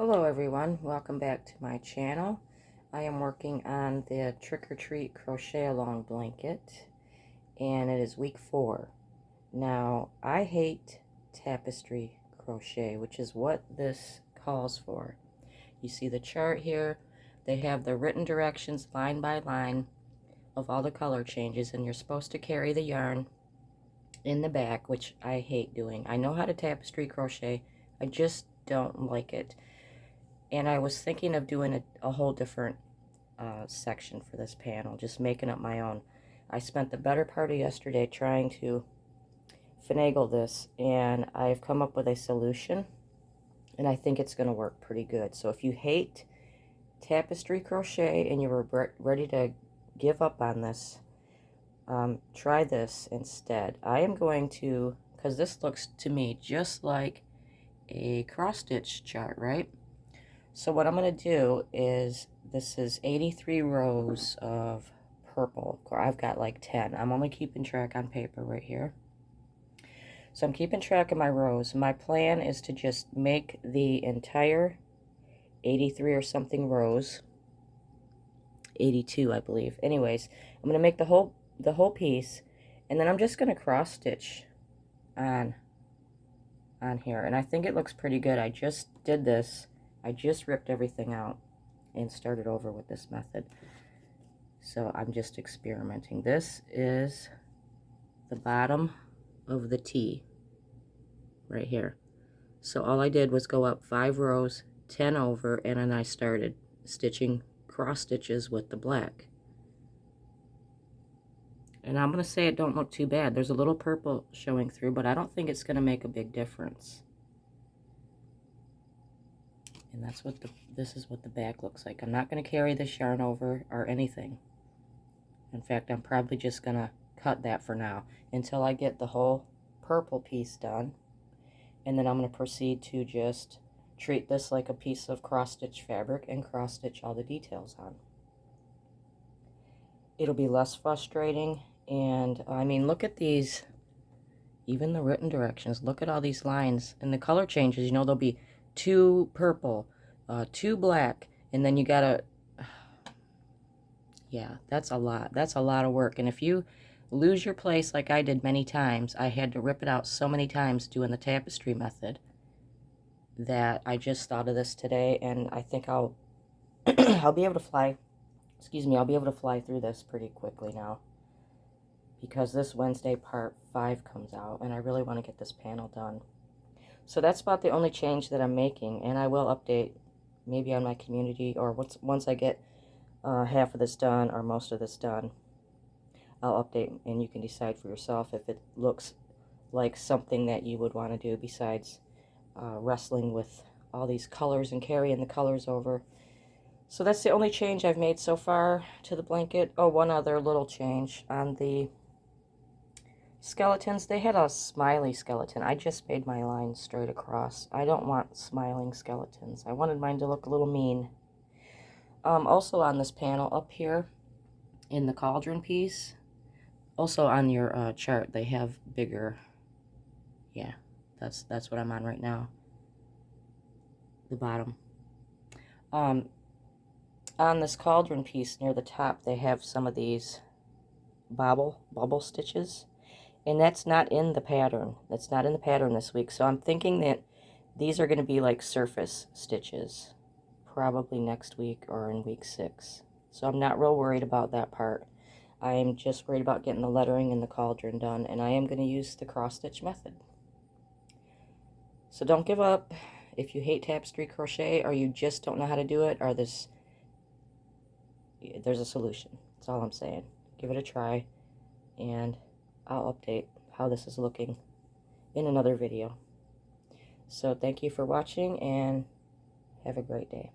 Hello everyone, welcome back to my channel. I am working on the Trick or Treat crochet-along blanket, and it is week 4. Now, I hate tapestry crochet, which is what this calls for. You see the chart here. They have the written directions line by line of all the color changes, and you're supposed to carry the yarn in the back, which I hate doing. I know how to tapestry crochet, I just don't like it. And I was thinking of doing a whole different section for this panel, just making up my own. I spent the better part of yesterday trying to finagle this, and I've come up with a solution, and I think it's going to work pretty good. So if you hate tapestry crochet and you were ready to give up on this, try this instead. I am going to, because this looks to me just like a cross-stitch chart, right? So what I'm going to do is, this is 83 rows of purple. I've got like 10. I'm only keeping track on paper right here. So I'm keeping track of my rows. My plan is to just make the entire 83 or something rows. 82, I believe. Anyways, I'm going to make the whole piece, and then I'm just going to cross stitch on here. And I think it looks pretty good. I just did this. I just ripped everything out and started over with this method. So I'm just experimenting. This is the bottom of the T right here. So all I did was go up 5 rows, 10 over, and then I started stitching cross stitches with the black. And I'm going to say it don't look too bad. There's a little purple showing through, but I don't think it's going to make a big difference. And that's what this is what the back looks like. I'm not going to carry this yarn over or anything. In fact, I'm probably just going to cut that for now until I get the whole purple piece done. And then I'm going to proceed to just treat this like a piece of cross-stitch fabric and cross-stitch all the details on. It'll be less frustrating, and I mean, look at these, even the written directions. Look at all these lines and the color changes. You know, there'll be 2 purple, 2 black, and then you gotta, yeah, that's a lot. That's a lot of work. And if you lose your place like I did many times, I had to rip it out so many times doing the tapestry method, that I just thought of this today, and I think I'll I'll be able to fly, excuse me, I'll be able to fly through this pretty quickly now, because this Wednesday part 5 comes out, and I really want to get this panel done. So that's about the only change that I'm making, and I will update maybe on my community, or once I get half of this done or most of this done, I'll update, and you can decide for yourself if it looks like something that you would want to do besides wrestling with all these colors and carrying the colors over. So that's the only change I've made so far to the blanket. Oh, one other little change on the skeletons. They had a smiley skeleton. I just made my line straight across. I don't want smiling skeletons. I wanted mine to look a little mean. Also on this panel up here in the cauldron piece, also on your chart, they have bigger, yeah, that's what I'm on right now, the bottom. On this cauldron piece near the top, they have some of these bubble stitches, and that's not in the pattern. That's not in the pattern this week, so I'm thinking that these are going to be like surface stitches, probably next week or in week 6. So I'm not real worried about that part. I'm just worried about getting the lettering and the cauldron done, and I am going to use the cross-stitch method. So don't give up. If you hate tapestry crochet, or you just don't know how to do it, or there's a solution. That's all I'm saying. Give it a try, and I'll update how this is looking in another video. So thank you for watching, and have a great day.